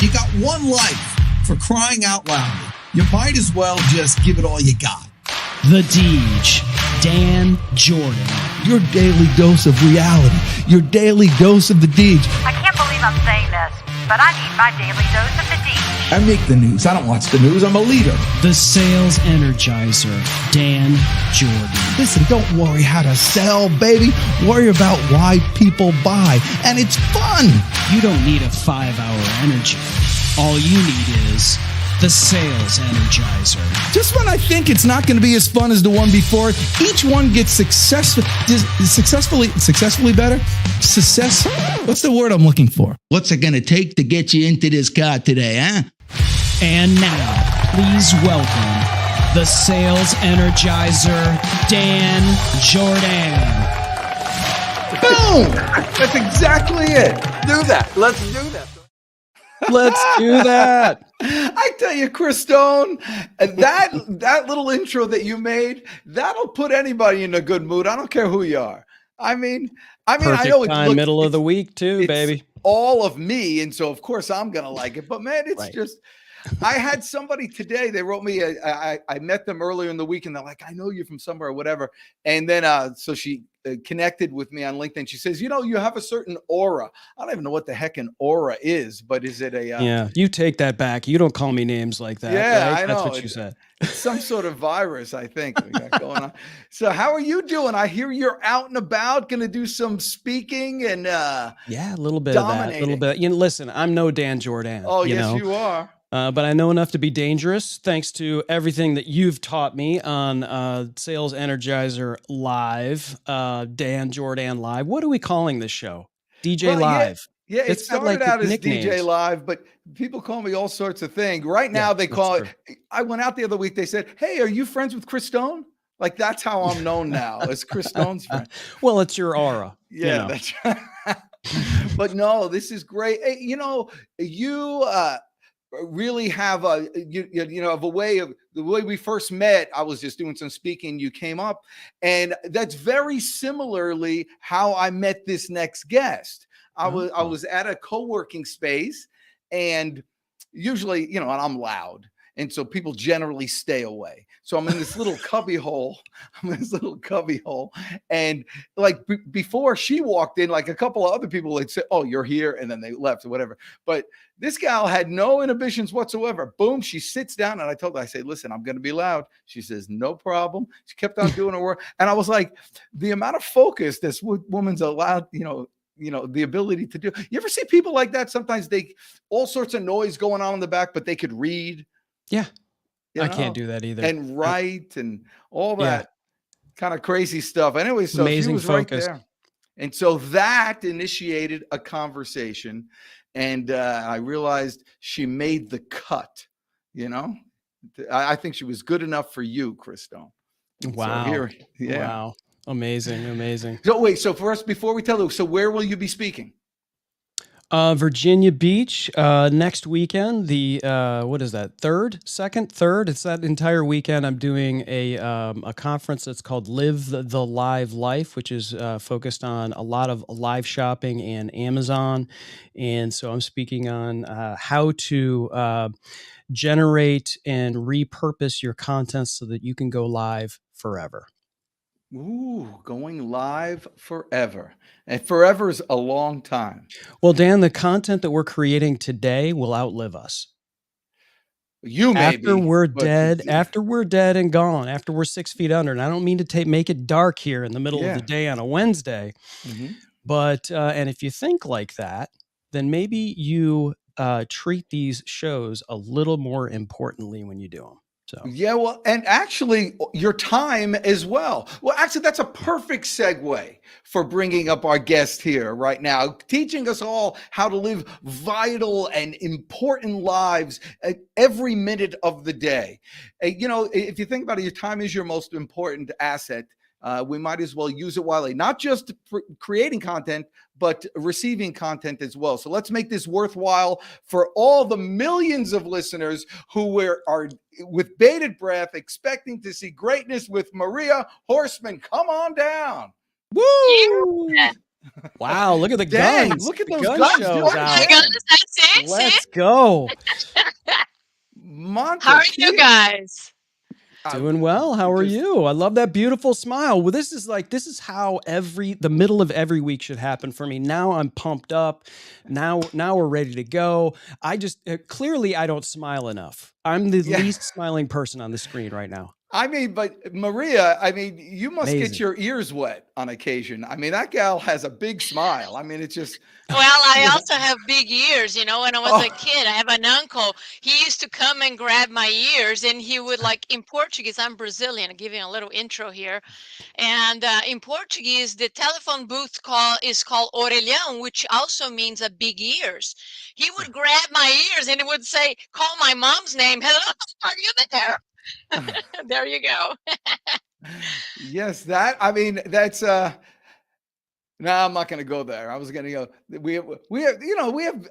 You got one life, for crying out loud. You might as well just give it all you got. The Deej, Dan Jourdan. Your daily dose of reality. Your daily dose of the Deej. I can't believe I'm saying this, but I need my daily dose of the Deej. I make the news. I don't watch the news. I'm a leader. The Sales Energizer, Dan Jourdan. Listen, don't worry how to sell, baby. Worry about why people buy. And it's fun. You don't need a 5-hour energy. All you need is the Sales Energizer. Just when I think it's not going to be as fun as the one before, each one gets successfully better. Success. What's the word I'm looking for? What's it going to take to get you into this car today, huh? And now, please welcome the Sales Energizer, Dan Jourdan. Boom! That's exactly it. Do that. Let's do that. Let's do that. I tell you, Chris Stone, that little intro that you made, that'll put anybody in a good mood. I don't care who you are. I mean, Perfect I know time, middle of the week too, baby. All of me, and so of course I'm gonna like it. But man, it's right. just. I had somebody today. They wrote me. I met them earlier in the week, and they're like, "I know you from somewhere, or whatever." And then, so she connected with me on LinkedIn. She says, "You know, you have a certain aura. I don't even know what the heck an aura is, but is it a?" Yeah, you take that back. You don't call me names like that. Yeah, right? I know. That's what you said. It's some sort of virus, I think, we got going on. So, how are you doing? I hear you're out and about, going to do some speaking and yeah, a little bit of that. A little bit. You know, listen, I'm no Dan Jourdan. Oh, yes, you are. But I know enough to be dangerous thanks to everything that you've taught me on Sales Energizer Live, Dan Jourdan Live. What are we calling this show? DJ Live. Yeah, it started out as nicknames. DJ Live, but people call me all sorts of things. Right now, they call it. I went out the other week. They said, "Hey, are you friends with Chris Stone?" Like, that's how I'm known now, as Chris Stone's friend. Well, it's your aura. Yeah, that's right. But no, this is great. Hey, you know, you really have a of a way of the way we first met. I was just doing some speaking. You came up, and that's very similarly how I met this next guest. I was at a co-working space, and usually, you know, and I'm loud, and so people generally stay away. So I'm in this little cubby hole. And like before she walked in, like a couple of other people, they'd say, "Oh, you're here," and then they left or whatever. But this gal had no inhibitions whatsoever. Boom, she sits down, and I told her, I say, "Listen, I'm going to be loud." She says, "No problem." She kept on doing her work, and I was like, the amount of focus this woman's allowed, you know, the ability to do. You ever see people like that? Sometimes they all sorts of noise going on in the back, but they could read. Yeah. I can't do that either. And write and all that kind of crazy stuff. Anyway, so she was focus. Right there. And so that initiated a conversation. And I realized she made the cut, you know. I think she was good enough for you, Chris Stone. Wow. So Wow. Amazing. So wait, so for us, before we tell you, so where will you be speaking? Virginia Beach, next weekend, the, what is that? Third? It's that entire weekend. I'm doing a conference that's called Live the Live Life, which is, focused on a lot of live shopping and Amazon. And so I'm speaking on, how to, generate and repurpose your content so that you can go live forever. Ooh, going live forever. And forever is a long time. Well, Dan, the content that we're creating today will outlive us. You may after we're dead and gone, after we're 6 feet under. And I don't mean to make it dark here in the middle of the day on a Wednesday, but and if you think like that, then maybe you treat these shows a little more importantly when you do them. So. Yeah, well, and actually your time as well. Well, actually, that's a perfect segue for bringing up our guest here right now, teaching us all how to live vital and important lives at every minute of the day. You know, if you think about it, your time is your most important asset. We might as well use it wisely, not just for creating content, but receiving content as well. So let's make this worthwhile for all the millions of listeners who are with bated breath, expecting to see greatness with Maria Horstmann. Come on down. Woo! Wow, look at the Dang, guns. look at The those gun guns, shows George. out. My goodness, that's it. Let's go. How are you Montefiore. guys? Doing well. How are Just- you? I love that beautiful smile. Well, this is how the middle of every week should happen for me. Now I'm pumped up. Now we're ready to go. I just clearly I don't smile enough. I'm the Yeah. least smiling person on the screen right now. I mean, but Maria, I mean, you must Amazing. get your ears wet on occasion. I mean, that gal has a big smile. I mean, it's just. Well, I also have big ears. You know, when I was Oh. a kid, I have an uncle. He used to come and grab my ears, and he would like in Portuguese. I'm Brazilian. I'll give you a little intro here. And in Portuguese, the telephone booth is called orelhão, which also means a big ears. He would grab my ears and he would say, "Call my mom's name. Hello, are you there?" There you go. Yes, I mean, that's no, I'm not going to go there. I was going to go.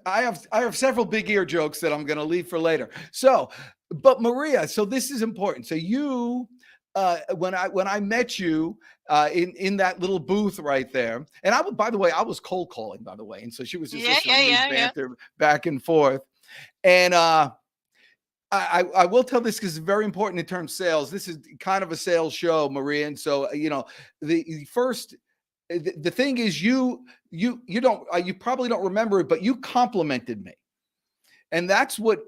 I have several big ear jokes that I'm going to leave for later. So, but Maria, so this is important. So you, when I met you in that little booth right there, and by the way, I was cold calling, by the way, and so she was just listening to me banter back and forth, and I will tell this because it's very important in terms of sales. This is kind of a sales show, Maria, and so the first. The thing is, you probably don't remember it, but you complimented me, and that's what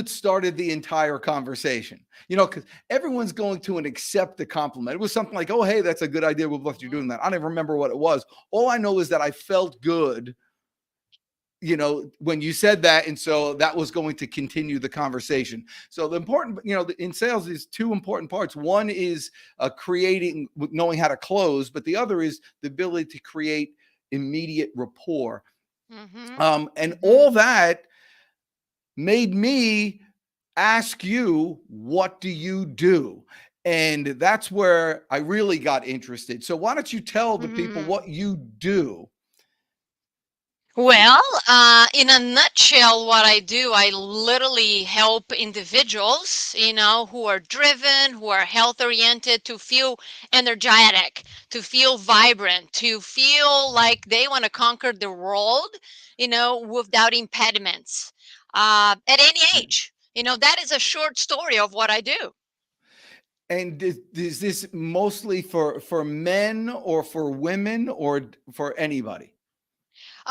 started the entire conversation. Because everyone's going to accept the compliment. It was something like, "Oh, hey, that's a good idea. We'll let you doing that." I don't remember what it was. All I know is that I felt good, when you said that, and so that was going to continue the conversation. So the important, in sales is two important parts. One is knowing how to close, but the other is the ability to create immediate rapport. And all that made me ask you, what do you do? And that's where I really got interested. So why don't you tell the people what you do? Well, in a nutshell, what I do, I literally help individuals, who are driven, who are health oriented, to feel energetic, to feel vibrant, to feel like they want to conquer the world, without impediments, at any age. That is a short story of what I do. And is this mostly for men or for women or for anybody?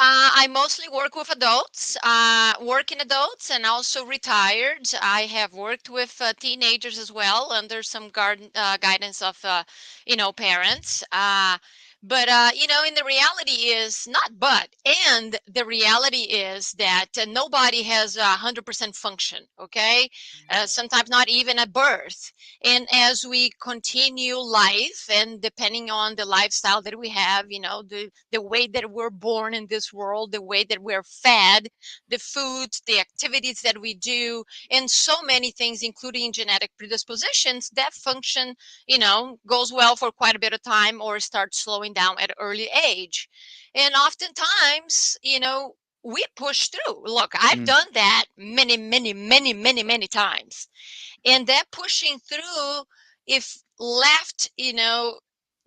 I mostly work with adults, working adults, and also retired. I have worked with teenagers as well, under some guidance of, parents. But in the reality is not but, and the reality is that nobody has 100% function. Okay, sometimes not even at birth. And as we continue life, and depending on the lifestyle that we have, the way that we're born in this world, the way that we're fed, the foods, the activities that we do, and so many things, including genetic predispositions, that function, goes well for quite a bit of time or starts slowing down at an early age. And oftentimes, we push through. Look, I've done that many, many, many, many, many times. And that pushing through, if left,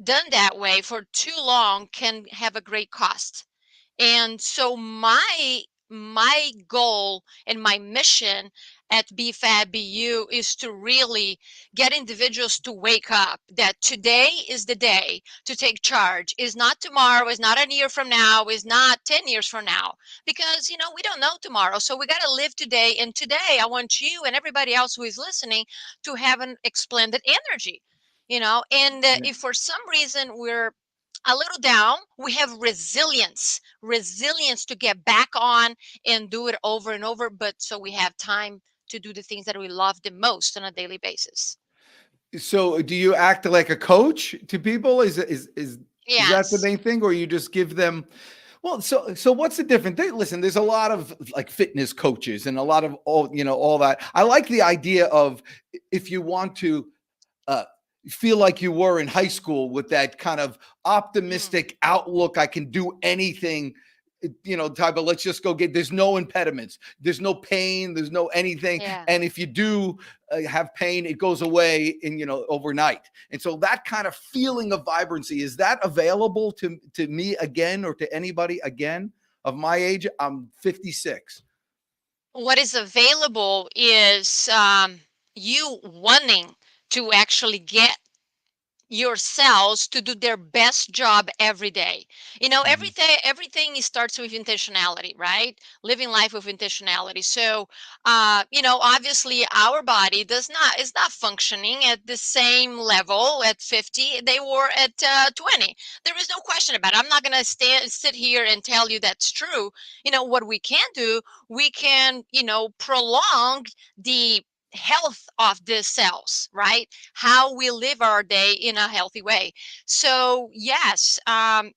done that way for too long, can have a great cost. And so my goal and my mission at Be Fab BU is to really get individuals to wake up that today is the day to take charge. Is not tomorrow, is not a year from now, is not 10 years from now, because we don't know tomorrow. So we got to live today, and today I want you and everybody else who is listening to have an splendid energy. And if for some reason we're a little down, we have resilience to get back on and do it over and over, but so we have time to do the things that we love the most on a daily basis. So do you act like a coach to people? Is that the main thing, or you just give them? Well, so what's the difference? Listen, there's a lot of like fitness coaches and a lot of all that. I like the idea of, if you want to feel like you were in high school with that kind of optimistic outlook, I can do anything. type of let's just go get, there's no impediments, there's no pain, there's no anything. Yeah. And if you do have pain, it goes away in, overnight. And so that kind of feeling of vibrancy, is that available to me again, or to anybody again of my age? I'm 56. What is available is you wanting to actually get your cells to do their best job every day. Everything starts with intentionality, right? Living life with intentionality. So obviously our body is not functioning at the same level at 50 they were at 20. There is no question about it. I'm not going to sit here and tell you that's true. What we can do, we can prolong the health of the cells, right? How we live our day in a healthy way. So yes, I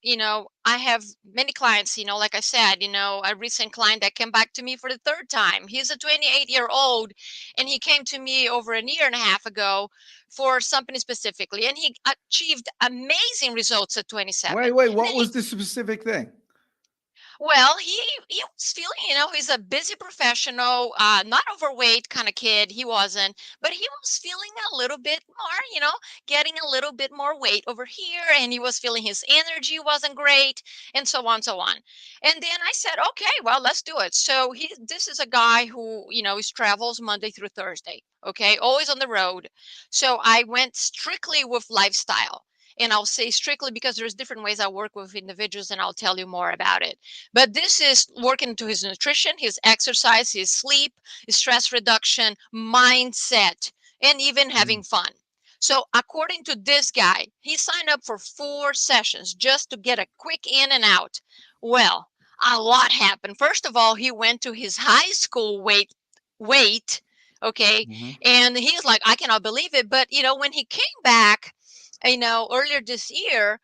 have many clients, like I said, a recent client that came back to me for the third time. He's a 28-year-old, and he came to me over a year and a half ago for something specifically, and he achieved amazing results at 27. Wait, what was the specific thing? Well, he was feeling, he's a busy professional, not overweight kind of kid. He wasn't, but he was feeling a little bit more, getting a little bit more weight over here. And he was feeling his energy wasn't great, and so on, so on. And then I said, okay, well, let's do it. So this is a guy who, he travels Monday through Thursday. Okay. Always on the road. So I went strictly with lifestyle. And I'll say strictly because there's different ways I work with individuals, and I'll tell you more about it. But this is working to his nutrition, his exercise, his sleep, his stress reduction, mindset, and even having fun. So according to this guy, he signed up for 4 sessions just to get a quick in and out. Well, a lot happened. First of all, he went to his high school weight, okay? And he's like, I cannot believe it. But, when he came back, earlier this year,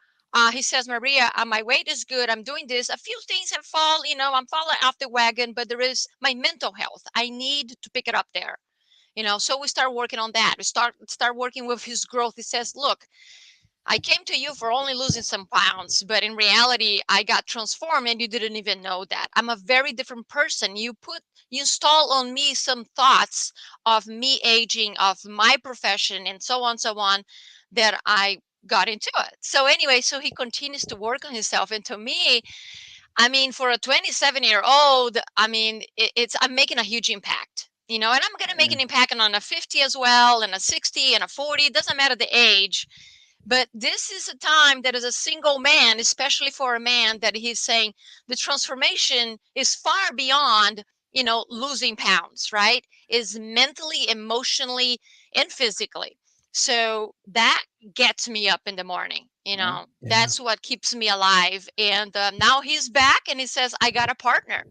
he says, Maria, my weight is good. I'm doing this. A few things have fallen, I'm falling off the wagon, but there is my mental health. I need to pick it up there. So we start working on that. We start working with his growth. He says, look, I came to you for only losing some pounds, but in reality, I got transformed and you didn't even know that. I'm a very different person. You install on me some thoughts of me aging, of my profession, and so on, that I got into it. So anyway, so he continues to work on himself. And to me, for a 27-year-old, I'm making a huge impact. And I'm going to make an impact on a 50 as well, and a 60 and a 40. It doesn't matter the age. But this is a time that as a single man, especially for a man, that he's saying the transformation is far beyond, losing pounds, right? Is mentally, emotionally, and physically. So that gets me up in the morning. That's what keeps me alive. And now he's back and he says, I got a partner.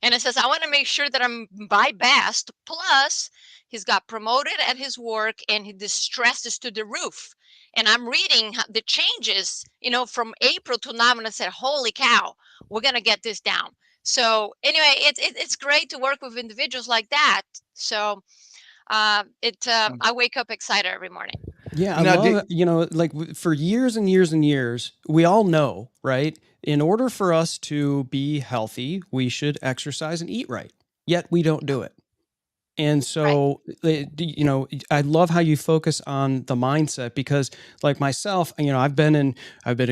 And he says, I want to make sure that I'm my best. Plus, he's got promoted at his work and the stress is to the roof. And I'm reading the changes, from April to now. And I said, holy cow, we're going to get this down. So anyway, it's great to work with individuals like that. So I wake up excited every morning. Yeah, I love it. Like for years and years and years, we all know, right? In order for us to be healthy, we should exercise and eat right. Yet we don't do it. And so, I love how you focus on the mindset, because like myself, I've been in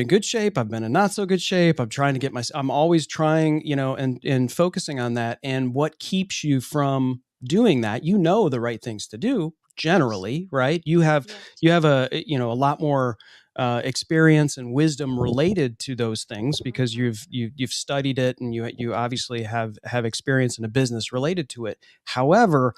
good shape. I've been in not so good shape. I'm always trying, and focusing on that. And what keeps you from doing that? The right things to do generally, right? You have a lot more experience and wisdom related to those things because you've studied it, and you obviously have experience in a business related to it. However,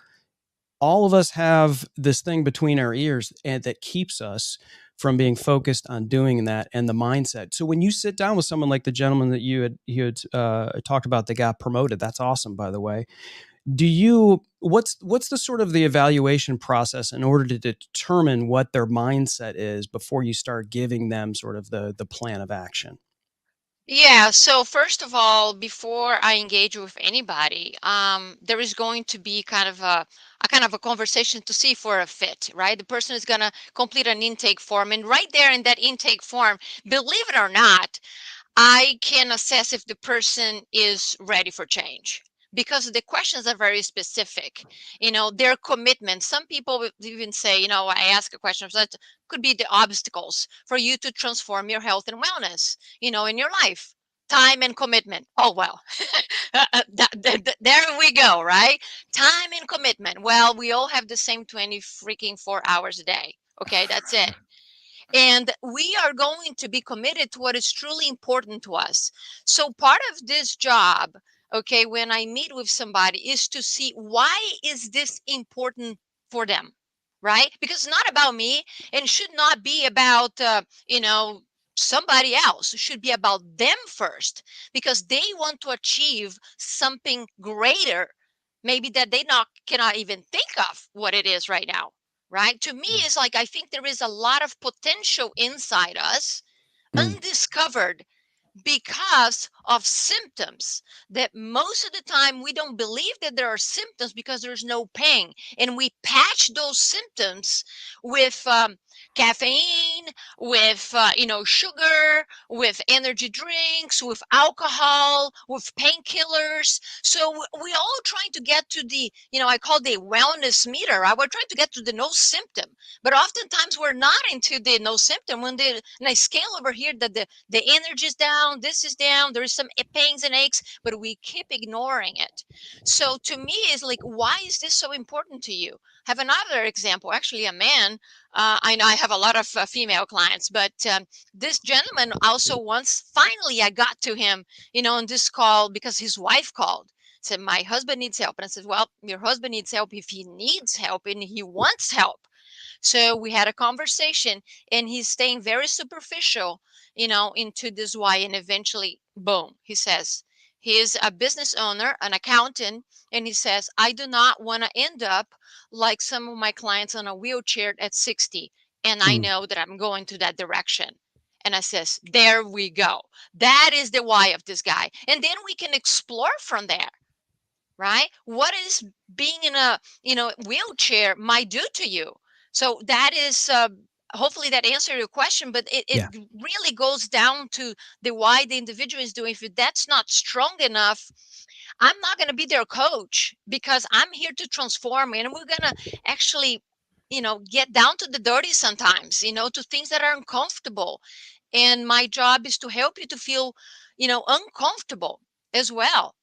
all of us have this thing between our ears and that keeps us from being focused on doing that, and the mindset. So when you sit down with someone like the gentleman that you had talked about that got promoted, that's awesome, by the way. What's the sort of the evaluation process in order to determine what their mindset is before you start giving them sort of the plan of action? Yeah. So first of all, before I engage with anybody, there is going to be kind of a conversation to see for a fit, right? The person is going to complete an intake form, and right there in that intake form, believe it or not, I can assess if the person is ready for change, because the questions are very specific. Their commitment. Some people would even say, I ask a question that could be the obstacles for you to transform your health and wellness, in your life. Time and commitment. Oh, well, there we go, right? Time and commitment. Well, we all have the same 20 freaking 4 hours a day. Okay, that's it. And we are going to be committed to what is truly important to us. So part of this job, okay, when I meet with somebody, is to see why is this important for them, right? Because it's not about me, and should not be about somebody else. It should be about them first, because they want to achieve something greater, maybe that they cannot even think of what it is right now. Right? To me, it's like I think there is a lot of potential inside us, undiscovered, because of symptoms that most of the time we don't believe that there are symptoms because there's no pain, and we patch those symptoms with caffeine, with sugar, with energy drinks, with alcohol, with painkillers. So we all trying to get to the I call the wellness meter, right? We're trying to get to the no symptom, but oftentimes we're not into the no symptom. And I scale over here that the energy is down, this is down, there's some pains and aches, but we keep ignoring it. So to me, it's like, why is this so important to you? Have another example, actually a man. I know I have a lot of female clients, but this gentleman also once, finally I got to him, on this call, because his wife called, said, my husband needs help. And I said, well, your husband needs help if he needs help and he wants help. So we had a conversation, and he's staying very superficial, into this why. And eventually, boom, he says, he is a business owner, an accountant. And he says, I do not want to end up like some of my clients on a wheelchair at 60. And I know that I'm going to that direction. And I says, there we go. That is the why of this guy. And then we can explore from there. Right? What is being in a wheelchair might do to you? So that is hopefully that answered your question, but it really goes down to the why the individual is doing. If that's not strong enough, I'm not going to be their coach, because I'm here to transform, and we're going to actually get down to the dirty sometimes, to things that are uncomfortable. And my job is to help you to feel uncomfortable as well,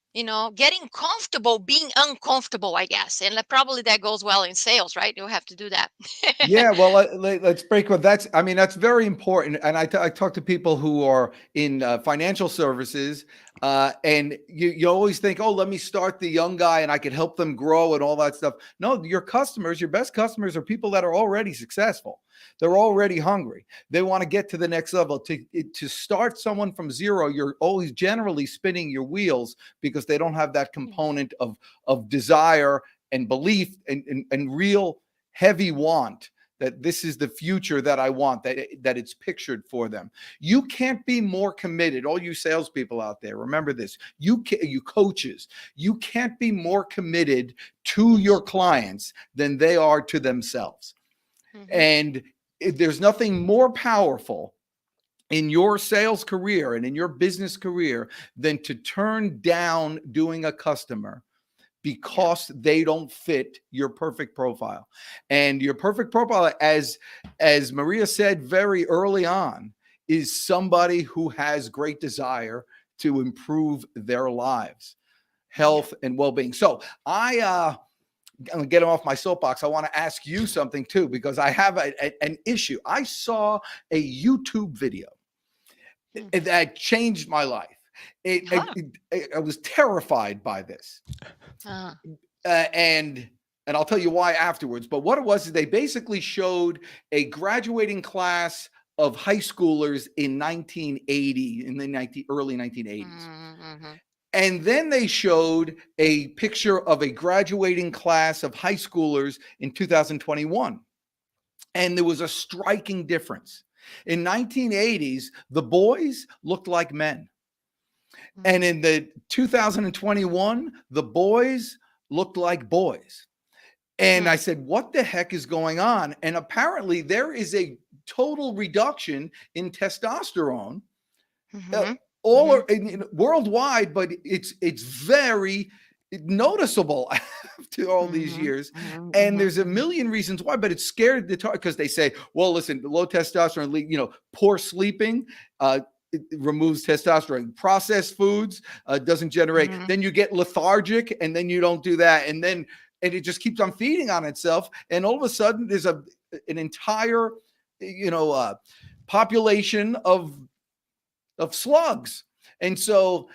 getting comfortable being uncomfortable, I guess. And probably that goes well in sales, right? You have to do that. Yeah, well, let's break. Well, that's very important. And I talk to people who are in financial services, and you always think, oh, let me start the young guy and I can help them grow and all that stuff. No, your customers, your best customers, are people that are already successful. They're already hungry. They want to get to the next level. To start someone from zero, you're always generally spinning your wheels, because they don't have that component of desire and belief and real heavy want that this is the future that I want, that it's pictured for them. You can't be more committed. All you salespeople out there, remember this. You coaches, you can't be more committed to your clients than they are to themselves. And there's nothing more powerful in your sales career and in your business career than to turn down doing a customer because they don't fit your perfect profile. And your perfect profile, as Maria said very early on, is somebody who has great desire to improve their lives, health and well-being. So I'm gonna get off my soapbox. I want to ask you something too, because I have an issue. I saw a YouTube video that changed my life. I was terrified by this. And I'll tell you why afterwards. But what it was is they basically showed a graduating class of high schoolers in 1980, in the early 1980s. And then they showed a picture of a graduating class of high schoolers in 2021. And there was a striking difference. In 1980s, the boys looked like men. And in the 2021, the boys looked like boys. And I said, what the heck is going on? And apparently there is a total reduction in testosterone all worldwide, but it's very noticeable after all these years. And there's a million reasons why, but it's scared to talk because they say, well, listen, low testosterone, poor sleeping, it removes testosterone, processed foods, doesn't generate. Then you get lethargic, and then you don't do that. And it just keeps on feeding on itself. And all of a sudden there's an entire, population of slugs. And so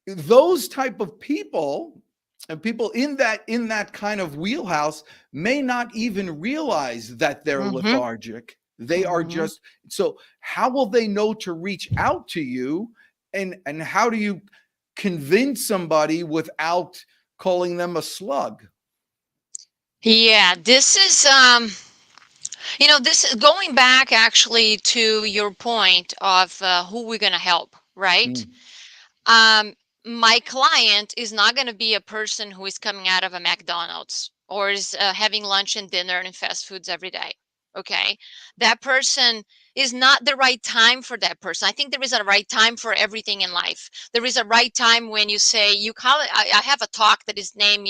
those type of people and people in that kind of wheelhouse may not even realize that they're lethargic. They are just, so how will they know to reach out to you, and how do you convince somebody without calling them a slug? Yeah, this is this is going back actually to your point of who we're going to help, right? My client is not going to be a person who is coming out of a McDonald's or is having lunch and dinner and fast foods every day. Okay. That person is not the right time for that person. I think there is a right time for everything in life. There is a right time when you say, you call it, I have a talk that is named,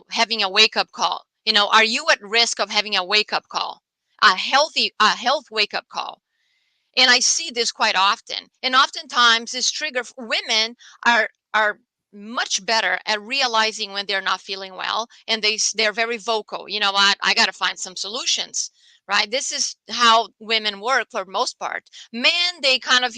having a wake up call. Are you at risk of having a wake up call? A health wake up call. And I see this quite often. And oftentimes this trigger, women are much better at realizing when they're not feeling well, and they're very vocal. You know what? I got to find some solutions, right? This is how women work for most part. Men, they kind of,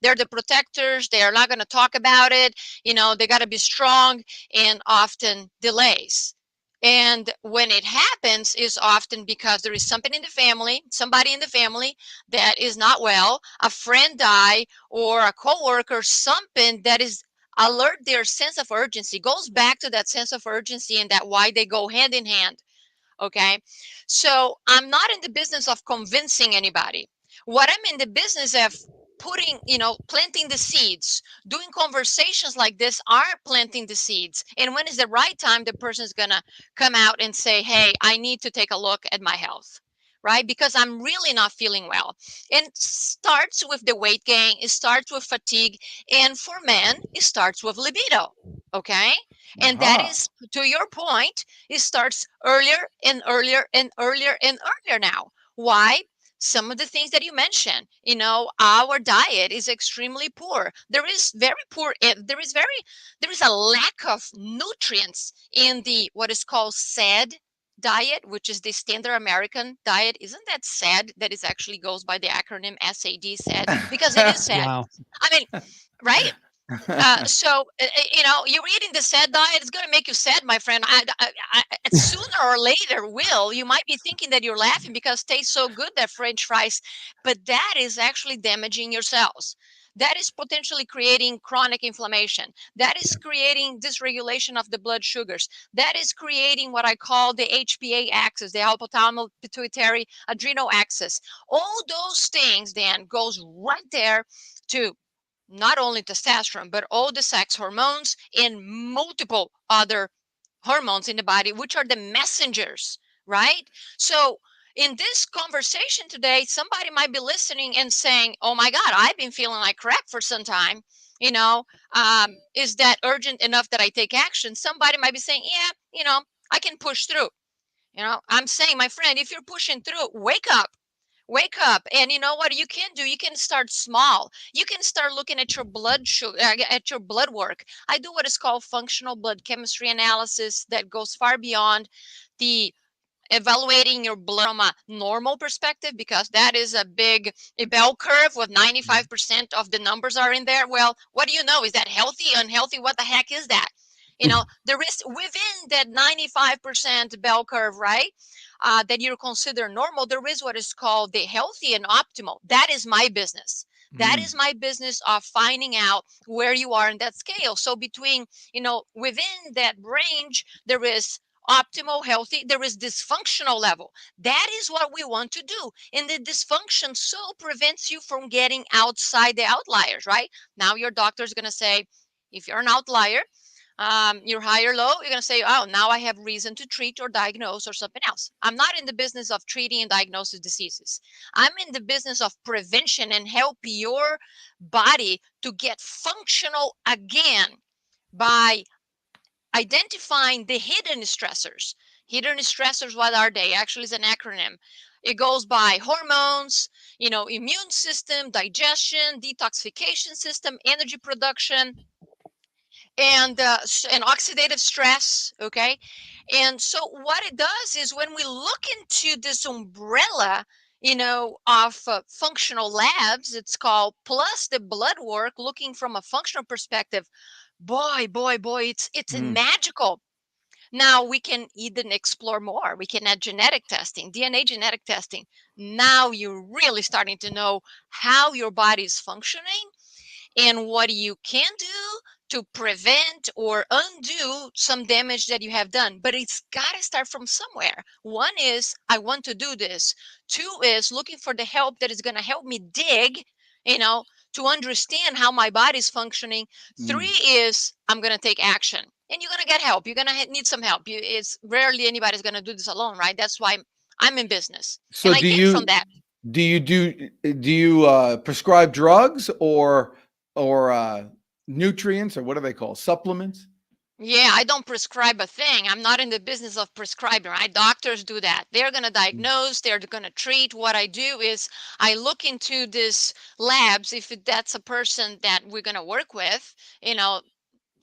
they're the protectors. They are not going to talk about it. They got to be strong, and often delays. And when it happens is often because there is somebody in the family that is not well, a friend die, or a coworker, something that is alert their sense of urgency. Goes back to that sense of urgency and that why they go hand in hand. Okay. So I'm not in the business of convincing anybody. What I'm in the business of planting the seeds. Doing conversations like this are planting the seeds. And when is the right time, the person is going to come out and say, hey, I need to take a look at my health, right? Because I'm really not feeling well. And it starts with the weight gain. It starts with fatigue. And for men, it starts with libido. Okay. And that is, to your point, it starts earlier and earlier and earlier and earlier now. Why? Some of the things that you mentioned, our diet is extremely poor. There is there is a lack of nutrients in the what is called SAD diet, which is the standard American diet. Isn't that sad that it actually goes by the acronym SAD, SAD? Because it is sad. Wow. I mean, right? So you're eating the sad diet. It's going to make you sad, my friend. Sooner or later, you might be thinking that you're laughing because it tastes so good, that French fries, but that is actually damaging your cells. That is potentially creating chronic inflammation. That is creating dysregulation of the blood sugars. That is creating what I call the HPA axis, the hypothalamus pituitary adrenal axis. All those things then goes right there to not only testosterone, but all the sex hormones and multiple other hormones in the body, which are the messengers, right? So in this conversation today, somebody might be listening and saying, oh my God, I've been feeling like crap for some time. Is that urgent enough that I take action? Somebody might be saying, yeah, I can push through. I'm saying, my friend, if you're pushing through, wake up. Wake up. And you know what you can do? You can start small. You can start looking at your blood sugar, at your blood work. I do what is called functional blood chemistry analysis that goes far beyond the evaluating your blood from a normal perspective, because that is a bell curve with 95% of the numbers are in there. Well, what do you know? Is that healthy, unhealthy? What the heck is that? There is within that 95% bell curve, right? That you consider normal, there is what is called the healthy and optimal. That is my business. That is my business of finding out where you are in that scale. So between, within that range, there is optimal, healthy, there is dysfunctional level. That is what we want to do. And the dysfunction so prevents you from getting outside the outliers, right? Now your doctor is going to say, if you're an outlier, you're high or low, you're going to say, oh, now I have reason to treat or diagnose or something else. I'm not in the business of treating and diagnosing diseases. I'm in the business of prevention and help your body to get functional again by identifying the hidden stressors. Hidden stressors, what are they? Actually, it's an acronym. It goes by hormones, immune system, digestion, detoxification system, energy production, and oxidative stress. Okay. And so what it does is when we look into this umbrella, of functional labs, it's called, plus the blood work, looking from a functional perspective, boy, it's magical. Now we can even explore more. We can add genetic testing, DNA genetic testing. Now you're really starting to know how your body is functioning and what you can do to prevent or undo some damage that you have done. But it's got to start from somewhere. One is, I want to do this. Two is looking for the help that is going to help me dig, to understand how my body's functioning. Three is, I'm going to take action. And you're going to get help. You're going to need some help. It's rarely anybody's going to do this alone, right? That's why I'm in business. So and I came from that. Do you prescribe drugs or nutrients, or what do they call supplements? Yeah, I don't prescribe a thing. I'm not in the business of prescribing, right? Doctors do that. They're going to diagnose, they're going to treat. What I do is I look into this labs, if that's a person that we're going to work with,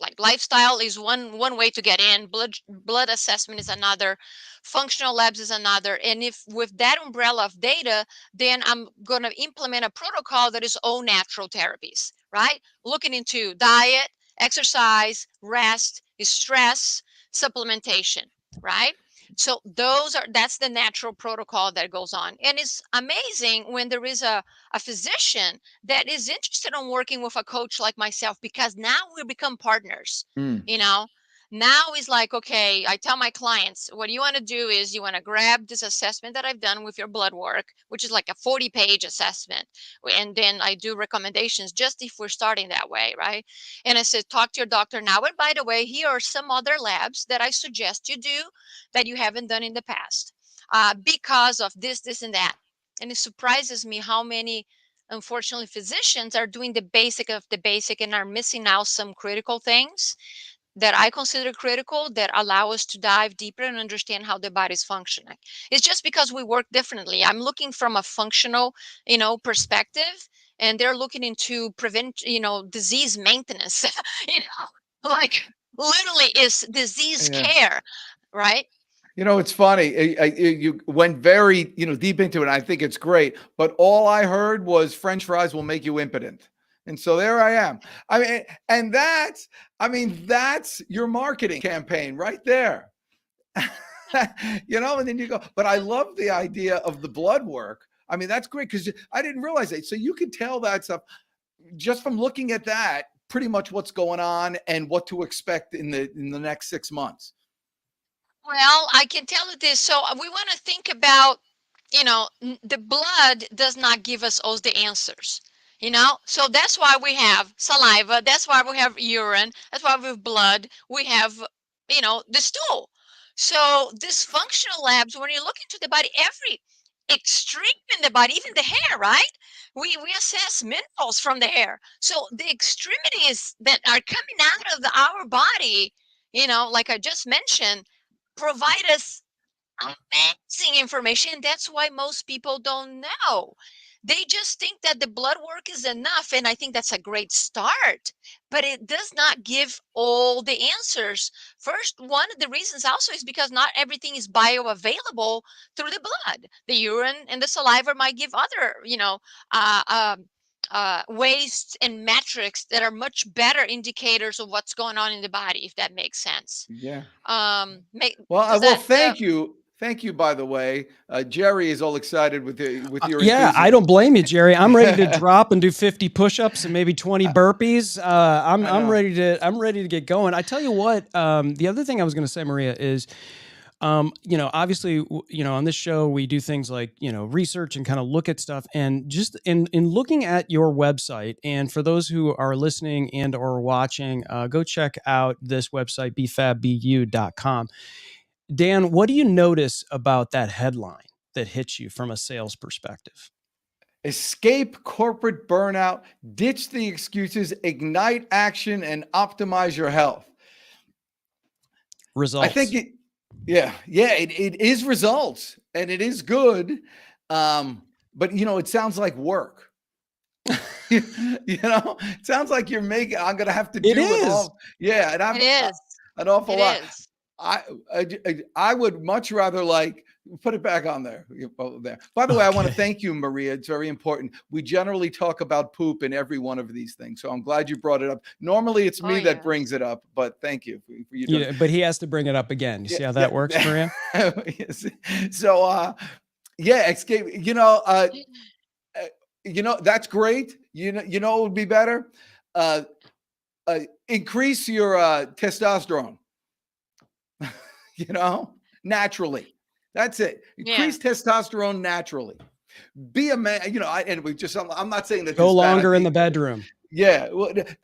like lifestyle is one way to get in, blood assessment is another, functional labs is another. And if with that umbrella of data, then I'm going to implement a protocol that is all natural therapies, right? Looking into diet, exercise, rest, stress, supplementation, right? So that's the natural protocol that goes on. And it's amazing when there is a physician that is interested in working with a coach like myself, because now we become partners. Now it's like, okay, I tell my clients, what you want to do is you want to grab this assessment that I've done with your blood work, which is like a 40-page assessment. And then I do recommendations just if we're starting that way, right? And I said, talk to your doctor now. And by the way, here are some other labs that I suggest you do that you haven't done in the past because of this, and that. And it surprises me how many, unfortunately, physicians are doing the basic of the basic and are missing out some critical things that I consider critical that allow us to dive deeper and understand how the body's functioning. It's just because we work differently. I'm looking from a functional, perspective, and they're looking into prevent, disease maintenance, like literally is disease care, right? It's funny. You went very, deep into it. I think it's great. But all I heard was French fries will make you impotent. And so there I am. And that's your marketing campaign right there. And then you go, but I love the idea of the blood work. That's great because I didn't realize it. So you could tell that stuff just from looking at that, pretty much what's going on and what to expect in the next 6 months. Well, I can tell you this. So we want to think about, the blood does not give us all the answers. So that's why we have saliva. That's why we have urine. That's why we have blood. We have, the stool. So these functional labs, when you look into the body, every extreme in the body, even the hair, right? We assess minerals from the hair. So the extremities that are coming out of our body, like I just mentioned, provide us amazing information. That's why most people don't know. They just think that the blood work is enough. And I think that's a great start, but it does not give all the answers. First, one of the reasons also is because not everything is bioavailable through the blood. The urine and the saliva might give other, waste and metrics that are much better indicators of what's going on in the body, if that makes sense. Yeah. Thank you. Thank you, by the way. Jerry is all excited with your yeah, I don't blame you, Jerry. I'm ready to drop and do 50 push-ups and maybe 20 burpees. I'm ready to get going. I tell you what, the other thing I was going to say, Maria, is Obviously, on this show, we do things like, research and kind of look at stuff. And just in looking at your website, and for those who are listening and or watching, go check out this website, befabbu.com. Dan, what do you notice about that headline that hits you from a sales perspective? Escape corporate burnout, ditch the excuses, ignite action, and optimize your health. Results. I think it is results, and it is good. But it sounds like work. It sounds like you're making. I'm gonna have to do it all. Yeah, and It is. an awful It lot. is. I would much rather put it back on there. There. By the way, I want to thank you, Maria. It's very important. We generally talk about poop in every one of these things, so I'm glad you brought it up. Normally, it's me that brings it up, but thank you for you. Yeah, but he has to bring it up again. You see how that works, Maria? So, escape. That's great. It would be better. Increase your testosterone. Naturally. That's it. Increase testosterone naturally. Be a man. I'm not saying that. Go longer in the bedroom. Yeah,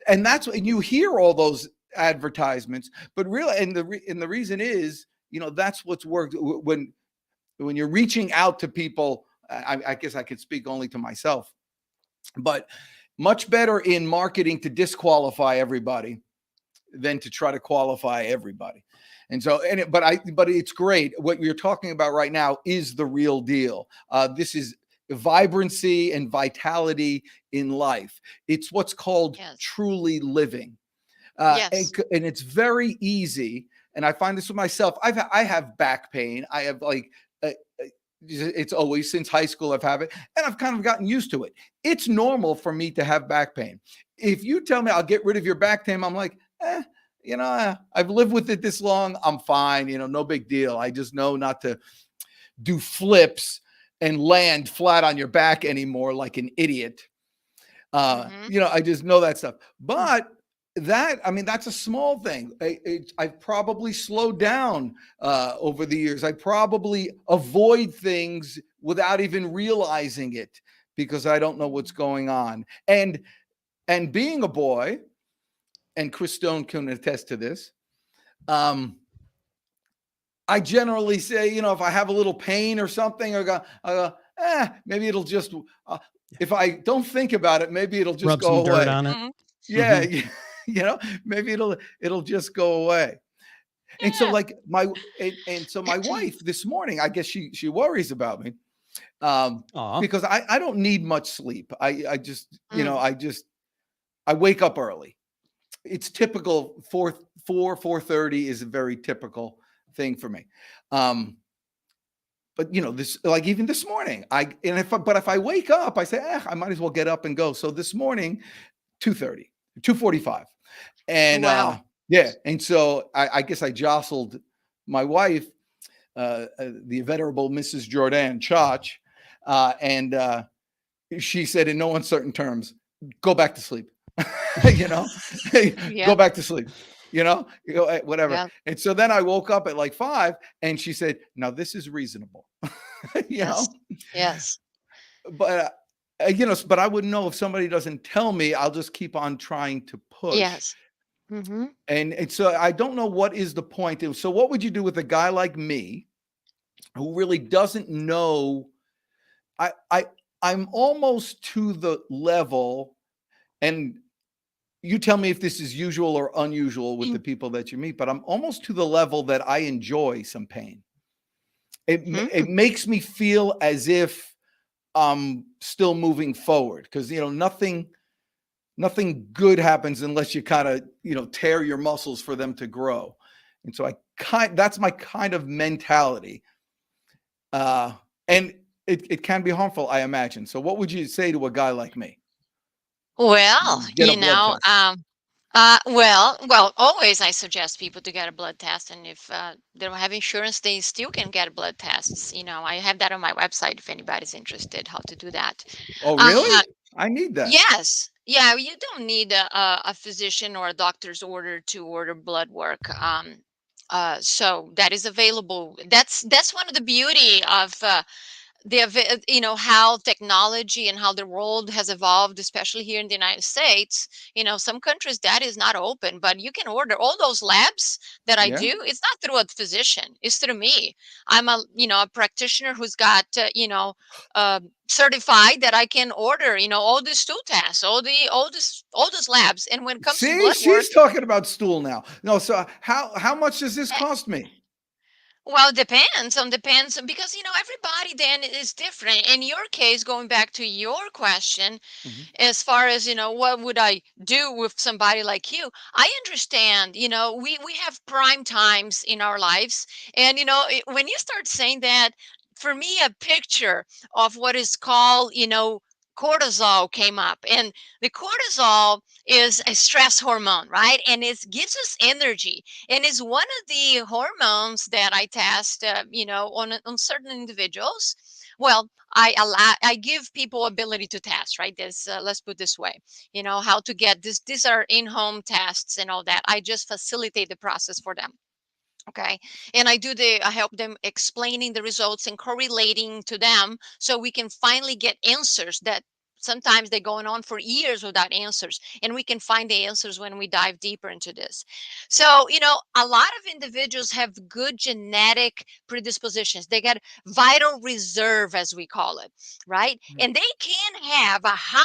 and that's what you hear all those advertisements, but really, and the reason is, that's what's worked when you're reaching out to people. I guess I could speak only to myself, but much better in marketing to disqualify everybody than to try to qualify everybody. And so, but it's great. What you're talking about right now is the real deal. This is vibrancy and vitality in life. It's what's called truly living. And it's very easy. And I find this with myself. I have back pain. I have it's always since high school I've had it, and I've kind of gotten used to it. It's normal for me to have back pain. If you tell me I'll get rid of your back pain, I'm like, I've lived with it this long. I'm fine. No big deal. I just know not to do flips and land flat on your back anymore like an idiot. I just know that stuff. But that's a small thing. I've probably slowed down over the years. I probably avoid things without even realizing it because I don't know what's going on. And being a boy, and Chris Stone can attest to this, I generally say, if I have a little pain or something, I go, maybe it'll just, if I don't think about it, maybe it'll just go away. Rub some dirt on it. Yeah, maybe it'll just go away. And so my wife this morning, I guess she worries about me because I don't need much sleep. I just, I wake up early. It's typical. 4:30 is a very typical thing for me. But this, like even this morning, if I wake up, I say, I might as well get up and go. So this morning, 2:30, 2:45, and and so I guess I jostled my wife, the venerable Mrs. Jourdan Chach, and she said in no uncertain terms, "Go back to sleep." Go back to sleep, whatever. Yeah. And so then I woke up at like 5 and she said, now this is reasonable, Yes. but but I wouldn't know if somebody doesn't tell me. I'll just keep on trying to push. Yes. Mm-hmm. And so I don't know what is the point. So what would you do with a guy like me who really doesn't know? I'm almost to the level, and you tell me if this is usual or unusual with the people that you meet, but I'm almost to the level that I enjoy some pain. It makes me feel as if I'm still moving forward because, nothing good happens unless you kind of, tear your muscles for them to grow. And so that's my kind of mentality. And it can be harmful, I imagine. So what would you say to a guy like me? Well, always I suggest people to get a blood test, and if they don't have insurance, they still can get blood tests. I have that on my website if anybody's interested how to do that. Oh, really? I need that. Yes. Yeah, you don't need a physician or a doctor's order to order blood work. So that is available. That's one of the beauty of how technology and how the world has evolved, especially here in the United States. Some countries that is not open, but you can order all those labs that I Yeah. do. It's not through a physician, it's through me. I'm a practitioner who's got certified that I can order all these stool tests, all these labs. And when it comes to See, blood work, she's talking about stool now. No, so how much does this cost me? well, it depends because everybody then is different. In your case, going back to your question, Mhm. as far as what would I do with somebody like you, I understand. We have prime times in our lives, and when you start saying that, for me a picture of what is called cortisol came up. And the cortisol is a stress hormone, right? And it gives us energy, and is one of the hormones that I test on certain individuals. Well, I give people ability to test, right? This let's put this way, how to get this. These are in-home tests and all that. I just facilitate the process for them. Okay. And I help them explaining the results and correlating to them so we can finally get answers that sometimes they're going on for years without answers. And we can find the answers when we dive deeper into this. So, a lot of individuals have good genetic predispositions. They got vital reserve, as we call it, right? And they can have a high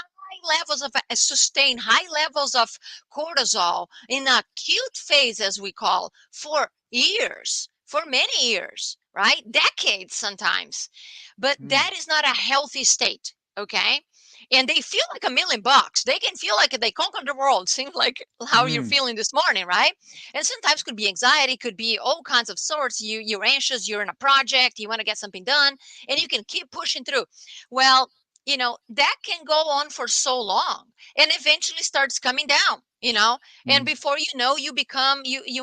levels of sustain high levels of cortisol in acute phase, as we call, for years, for many years, right? Decades sometimes. But that is not a healthy state, okay? And they feel like $1,000,000. They can feel like they conquered the world. Seems like how you're feeling this morning, right? And sometimes could be anxiety, could be all kinds of sorts. You're anxious, you're in a project, you want to get something done, and you can keep pushing through. Well, that can go on for so long and eventually starts coming down, and before you know, you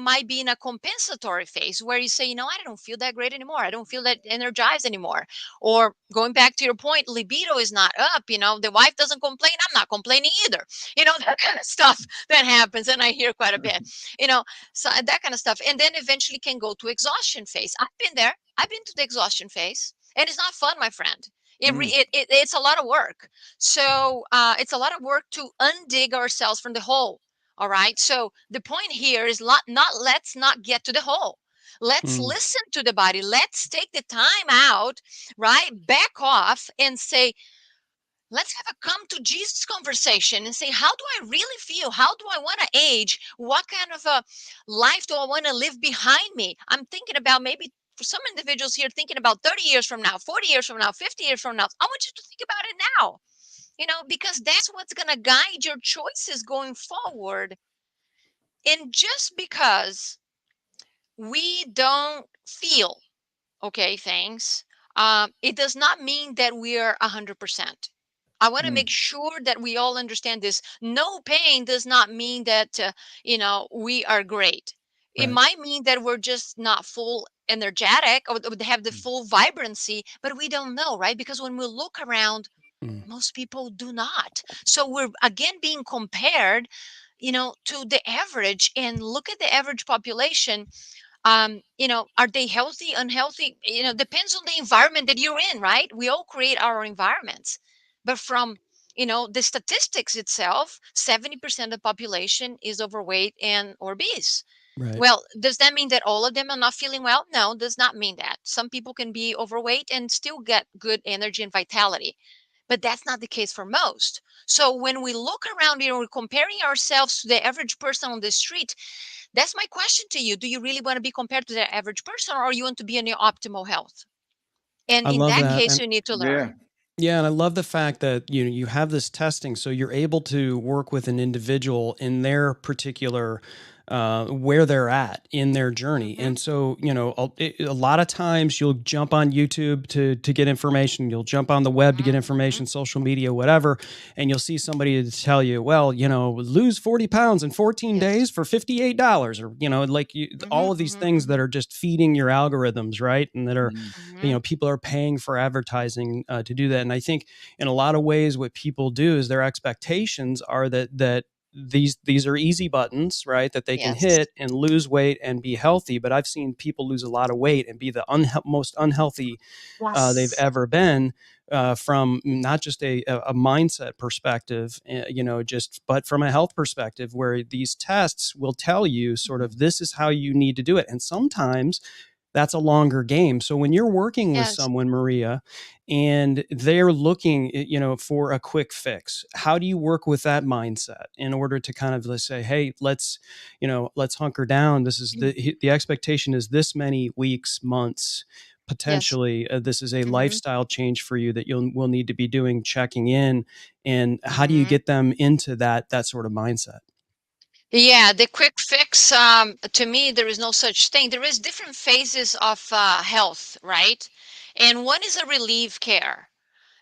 might be in a compensatory phase where you say, I don't feel that great anymore, I don't feel that energized anymore. Or going back to your point, libido is not up, the wife doesn't complain, I'm not complaining either. That kind of stuff that happens, and I hear quite a bit, so that kind of stuff. And then eventually can go to exhaustion phase. I've been there, I've been to the exhaustion phase, and it's not fun, my friend. It's a lot of work. So it's a lot of work to undig ourselves from the hole. All right. So the point here is not let's not get to the hole. Let's Mm. listen to the body. Let's take the time out, right? Back off and say, let's have a come to Jesus conversation and say, how do I really feel? How do I want to age? What kind of a life do I want to leave behind me? I'm thinking about maybe for some individuals here thinking about 30 years from now, 40 years from now, 50 years from now. I want you to think about it now, because that's what's going to guide your choices going forward. And just because we don't feel okay things, it does not mean that we are 100%. I want to make sure that we all understand this. No pain does not mean that we are great. It Right. might mean that we're just not full energetic or have the full vibrancy, but we don't know, right? Because when we look around, Mm. most people do not. So we're again being compared, to the average. And look at the average population. Are they healthy, unhealthy? Depends on the environment that you're in, right? We all create our environments. But from the statistics itself, 70% of the population is overweight and obese. Right. Well, does that mean that all of them are not feeling well? No, does not mean that. Some people can be overweight and still get good energy and vitality, but that's not the case for most. So when we look around, we're comparing ourselves to the average person on the street. That's my question to you. Do you really want to be compared to the average person, or you want to be in your optimal health? And I in love that that. case, And you need to Yeah. learn. yeah, and I love the fact that you have this testing, so you're able to work with an individual in their particular where they're at in their journey. Mhm. And so, a lot of times you'll jump on YouTube to get information, you'll jump on the web to get Mhm. information, social media, whatever, and you'll see somebody to tell you, well, lose 40 pounds in 14 Yes. days for $58, or all Mhm. of these Mhm. things that Mhm. are just feeding your algorithms, right? And that are Mhm. people are paying for advertising to do that. And I think in a lot of ways what people do is their expectations are that these are easy buttons, right, that they can Yes. hit and lose weight and be healthy. But I've seen people lose a lot of weight and be the most unhealthy they've Yes. ever been, from not just a mindset perspective, but from a health perspective, where these tests will tell you sort of this is how you need to do it. And sometimes that's a longer game. So when you're working with Yes. someone, Maria, and they're looking, for a quick fix, how do you work with that mindset in order to kind of, let's say, hey, let's hunker down. This is the expectation is this many weeks, months, potentially. This is a lifestyle change for you that will need to be doing, checking in. And how do you get them into that sort of mindset? Yeah, the quick fix, to me, there is no such thing. There is different phases of health, right? And one is a relief care,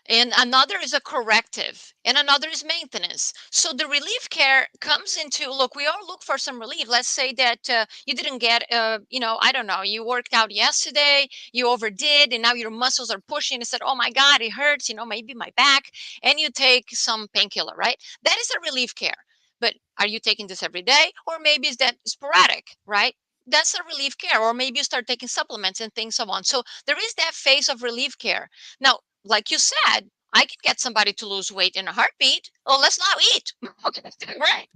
and another is a corrective, and another is maintenance. So the relief care comes into, look, we all look for some relief. Let's say that you didn't get, I don't know, you worked out yesterday, you overdid, and now your muscles are pushing and said, oh my God, it hurts, maybe my back, and you take some painkiller, right? That is a relief care. But are you taking this every day? Or maybe is that sporadic, right? That's a relief care. Or maybe you start taking supplements and things so on. So there is that phase of relief care. Now, like you said, I can get somebody to lose weight in a heartbeat. Oh, let's not eat. Okay, right.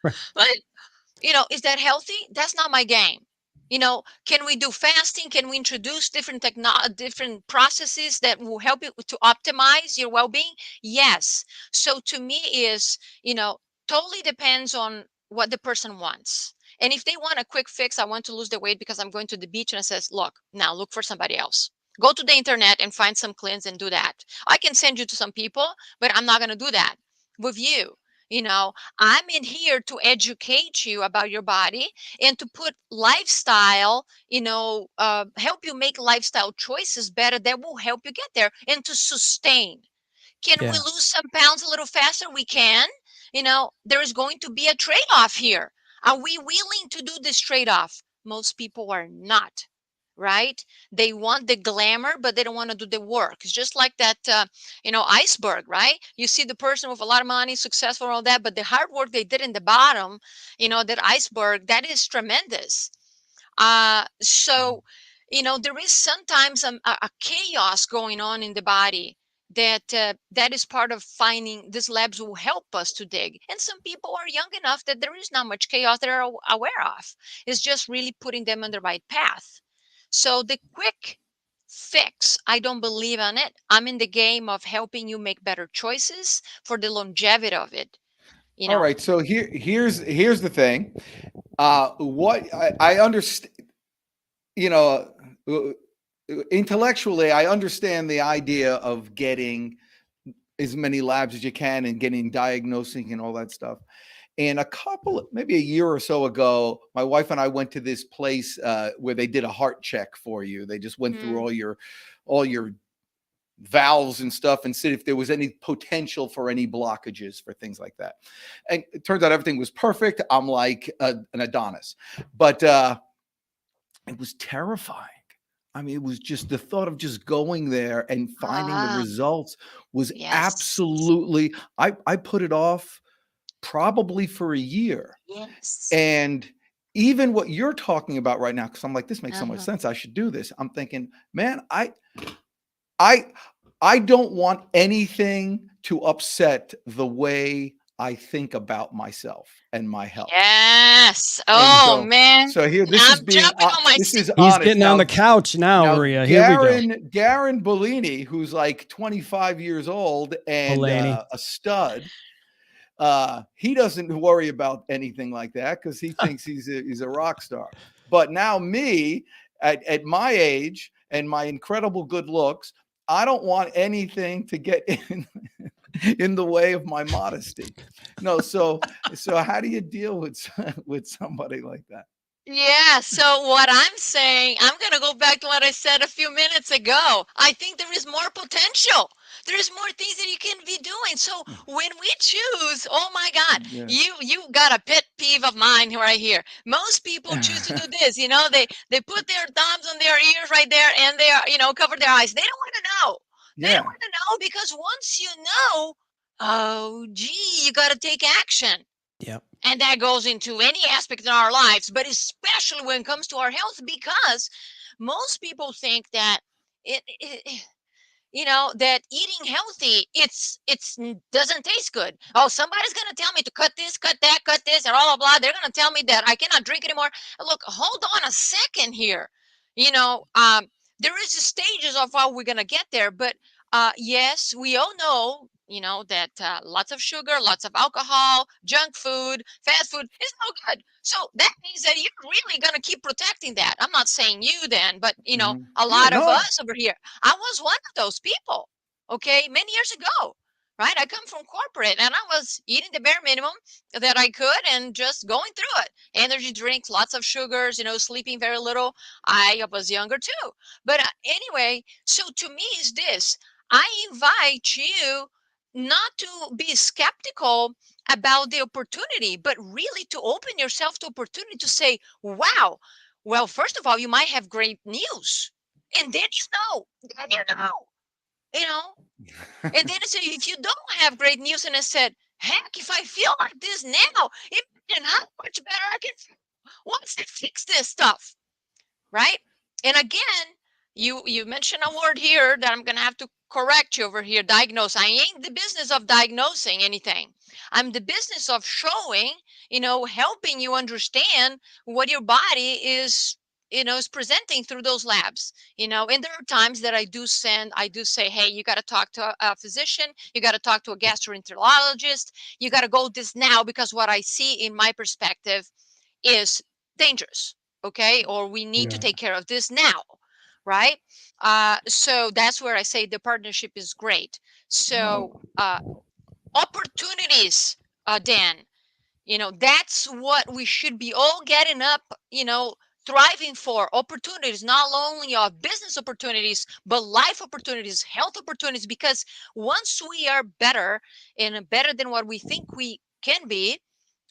Right. But is that healthy? That's not my game. Can we do fasting? Can we introduce different different processes that will help you to optimize your well-being? Yes. So to me is, totally depends on what the person wants. And if they want a quick fix, I want to lose the weight because I'm going to the beach, and I says, look, now look for somebody else. Go to the internet and find some cleanse and do that. I can send you to some people, but I'm not going to do that with you. I'm in here to educate you about your body and to put lifestyle, help you make lifestyle choices better that will help you get there and to sustain. Can we Yeah. lose some pounds a little faster? We can. There is going to be a trade-off here. Are we willing to do this trade-off? Most people are not, right? They want the glamour, but they don't want to do the work. It's just like that, iceberg, right? You see the person with a lot of money, successful, all that, but the hard work they did in the bottom, that iceberg, that is tremendous. So, there is sometimes a chaos going on in the body that is part of finding these labs will help us to dig. And some people are young enough that there is not much chaos they're aware of. It's just really putting them on the right path. So the quick fix, I don't believe on it. I'm in the game of helping you make better choices for the longevity of it. All right. So here's the thing. What I understand, intellectually, I understand the idea of getting as many labs as you can and getting diagnosing and all that stuff. And maybe a year or so ago, my wife and I went to this place where they did a heart check for you. They just went through all your valves and stuff and see if there was any potential for any blockages for things like that. And it turns out everything was perfect. I'm like an Adonis, but it was terrifying. I mean, it was just the thought of just going there and finding the results was absolutely, I put it off probably for a year. Yes. And even what you're talking about right now, because I'm like, this makes so much sense. I should do this. I'm thinking, man, I don't want anything to upset the way I think about myself and my health. Yes. Oh, man. So here, this I'm is being, jumping on my this seat. is He's honest. getting on the couch now, Maria. Here we go. Darren Bellini, who's like 25 years old and a stud, he doesn't worry about anything like that because he thinks he's a rock star. But now me, at my age and my incredible good looks, I don't want anything to get in the way of my modesty. No, so how do you deal with somebody like that? Yeah, so what I'm saying, I'm going to go back to what I said a few minutes ago. I think there is more potential. There is more things that you can be doing. So when we choose, oh my God, you got a pet peeve of mine right here. Most people choose to do this, they put their thumbs on their ears right there and they are, cover their eyes. They don't want to know. They don't want to know because once you know, oh gee, you got to take action. Yep. And that goes into any aspect in our lives, but especially when it comes to our health, because most people think that it that eating healthy, it's doesn't taste good. Oh, somebody's gonna tell me to cut this, cut that, cut this, and blah blah blah. They're gonna tell me that I cannot drink anymore. Look, hold on a second here. You know, there is stages of how we're gonna get there, but yes, we all know, that lots of sugar, lots of alcohol, junk food, fast food is no good. So that means that you're really gonna keep protecting that. I'm not saying you then, but Mhm. a Yeah, lot of no. us over here. I was one of those people, okay, many years ago, right? I come from corporate and I was eating the bare minimum that I could and just going through it. Energy drinks, lots of sugars, sleeping very little. I was younger too. But anyway, so to me is this: I invite you not to be skeptical about the opportunity, but really to open yourself to opportunity to say, wow, well, first of all, you might have great news. And then you know, and then say, if you don't have great news, and I said, heck, if I feel like this now, imagine how much better I can feel once I fix this stuff, right? And again, you mentioned a word here that I'm gonna have to correct you over here. Diagnose. I ain't the business of diagnosing anything. I'm the business of showing, helping you understand what your body is presenting through those labs. And there are times that I do say, hey, you got to talk to a physician, you got to talk to a gastroenterologist, you got to go this now, because what I see in my perspective is dangerous, okay? Or we need to Yeah. take care of this now, right? So that's where I say the partnership is great. So opportunities, Dan, that's what we should be all getting up, thriving for. Opportunities, not only of business opportunities, but life opportunities, health opportunities, because once we are better and better than what we think we can be,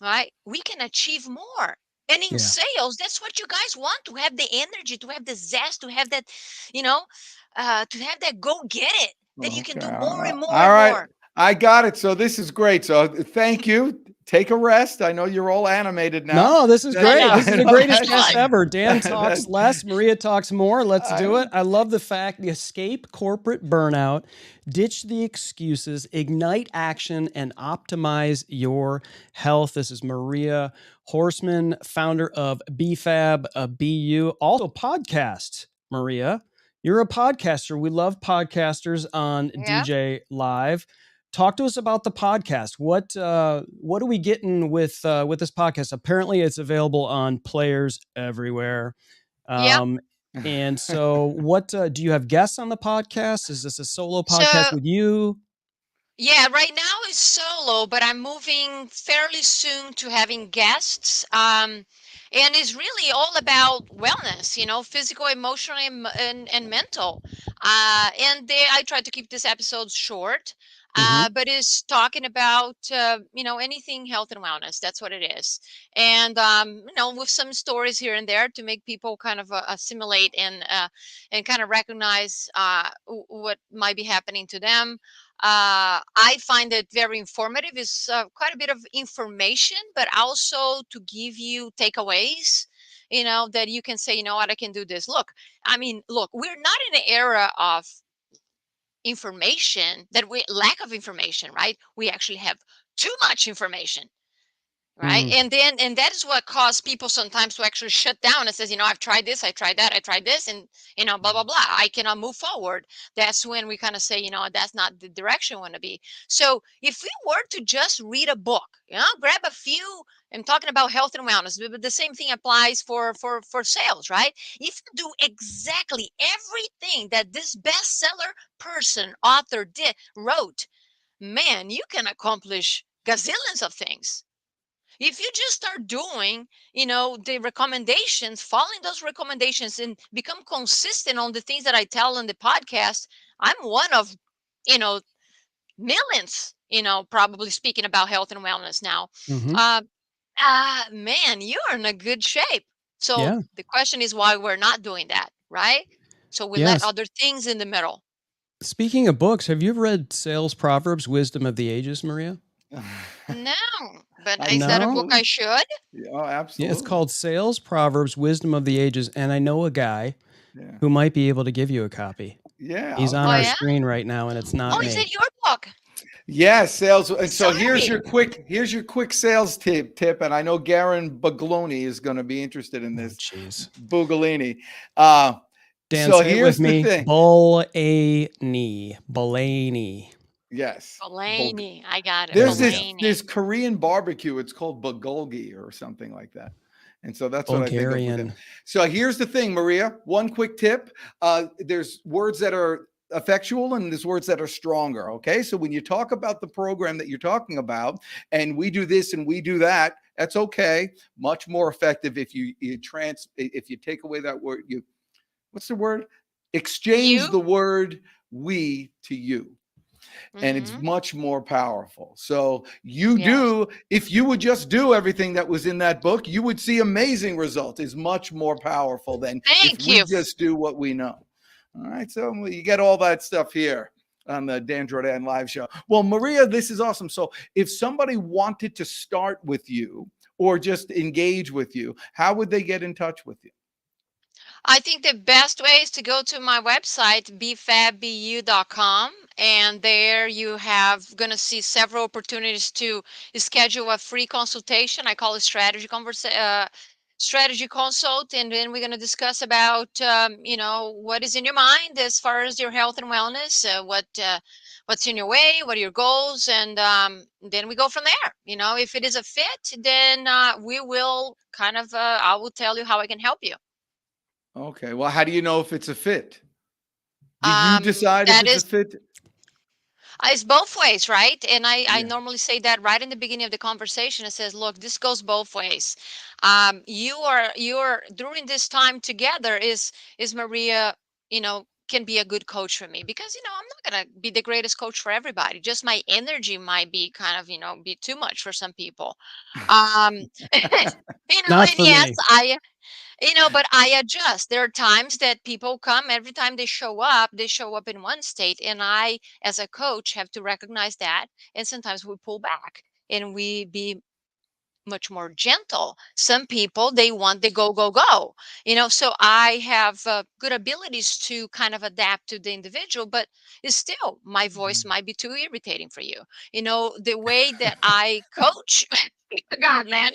right, we can achieve more. And in Yeah. sales, that's what you guys want: to have the energy, to have the zest, to have that, to have that go get it, that you can Okay. do more and more All and right. more. I got it. So this is great. So thank you. Take a rest. I know you're all animated now. No, this is I great. know. This is the greatest guest ever. Dan talks that- less, Maria talks more. Let's do I- it. I love the fact: escape corporate burnout, ditch the excuses, ignite action, and optimize your health. This is Maria Horstmann, founder of Be Fab, BU, also podcast. Maria, you're a podcaster. We love podcasters on Yeah. DJ Live. Talk to us about the podcast. What are we getting with this podcast? Apparently, it's available on players everywhere. Yep. And so, what do you have guests on the podcast? Is this a solo podcast So with you? yeah, right now it's solo, but I'm moving fairly soon to having guests. And it's really all about wellness, physical, emotional, and mental. I try to keep this episode short, Mm-hmm. but it's talking about, anything health and wellness. That's what it is. And, with some stories here and there to make people kind of assimilate and kind of recognize what might be happening to them. I find it very informative. It's quite a bit of information, but also to give you takeaways, that you can say, you know what, I can do this. Look, we're not in an era of information that we lack of information, right? We actually have too much information. Right. Mm. And that is what caused people sometimes to actually shut down and says, I've tried this, I tried that, I tried this, and blah blah blah, I cannot move forward. That's when we kind of say, that's not the direction we want to be. So if we were to just read a book, grab a few. I'm talking about health and wellness, but the same thing applies for sales, right? If you do exactly everything that this bestseller person, author wrote, man, you can accomplish gazillions of things. If you just start doing, the recommendations, following those recommendations, and become consistent on the things that I tell in the podcast, I'm one of, you know, millions, probably speaking about health and wellness now. Mm-hmm. Man, you're in a good shape. So Yeah. the question is why we're not doing that, right? So we let Yes. other things in the middle. Speaking of books, have you ever read Sales Proverbs, Wisdom of the Ages, Maria? No, but I is that a No? book suppose. I should? Yeah, oh, Yeah, it's absolutely. called Sales, Proverbs, Wisdom of the Ages, and I know a guy Yeah. who might be able to give you a copy. Yeah, He's I'll on Oh, our give it. yeah? screen right now, and it's not Oh, is me. it your book? Yeah, sales. And so Sorry. here's your quick sales tip. And I know Garen Bagloni is going to be interested in Oh, this. jeez. Bugalini. Uh, Dan, so say it with here's the me. thing. Blaney. Yes. Blaney. I got it. There's There we this go. Blaney. Korean barbecue. It's called bulgogi or something like that. And so that's what I think of with it. Bulgarian. So here's the thing, Maria. One quick tip. There's words that are effectual and there's words that are stronger. Okay. So when you talk about the program that you're talking about, and we do this and we do that, that's okay. Much more effective if you take away that word, what's the word? Exchange You? the word we to you. And it's Mm-hmm. much more powerful. So you Yes. do, if you would just do everything that was in that book, you would see amazing results. Is much more powerful than Thank if we you. just do what we know. All right. So you get all that stuff here on the Dan Jourdan live show. Well, Maria, this is awesome. So if somebody wanted to start with you or just engage with you, how would they get in touch with you? I think the best way is to go to my website, befabbu.com, and there you have going to see several opportunities to schedule a free consultation. I call it strategy consult, and then we're going to discuss about what is in your mind as far as your health and wellness, what's in your way, what are your goals, and then we go from there. If it is a fit, then we will I will tell you how I can help you. Okay. Well, how do you know if it's a fit? Do you decide if That it's a is fit? it's both ways, right? And I Yeah. normally say that right in the beginning of the conversation. It says, look, this goes both ways. You're during this time together is Maria, can be a good coach for me because I'm not gonna be the greatest coach for everybody. Just my energy might be kind of be too much for some people. Um, Not and for yes, me. but I adjust. There are times that people come, every time they show up in one state. And I, as a coach, have to recognize that. And sometimes we pull back and we be much more gentle. Some people, they want the go, go, go, so I have good abilities to kind of adapt to the individual, but it's still, my voice might be too irritating for you. The way that I coach, God, man,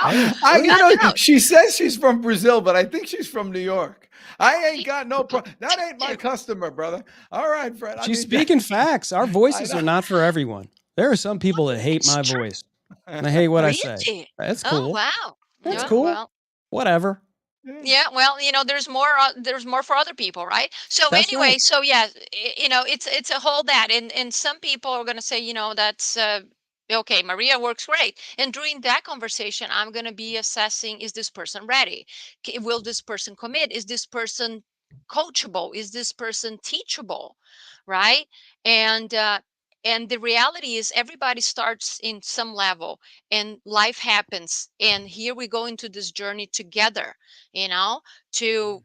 Hey, I, we're, you cut know, throat. she says she's from Brazil, but I think she's from New York. I ain't got no problem. That ain't my customer, brother. All right, Fred. I she's think that, speaking facts. Our I voices know. are not for everyone. There are some people that hate It's my true. voice. And I hate what I say. Really? That's Oh, cool. wow. That's Yeah, cool. well, Whatever. yeah, well, there's more for other people, right? So That's right. anyway, so yeah, it's a whole that, and some people are going to say, that's okay, Maria works great. And during that conversation, I'm going to be assessing, is this person ready? Will this person commit? Is this person coachable? Is this person teachable? Right? And the reality is everybody starts in some level and life happens, and here we go into this journey together, you know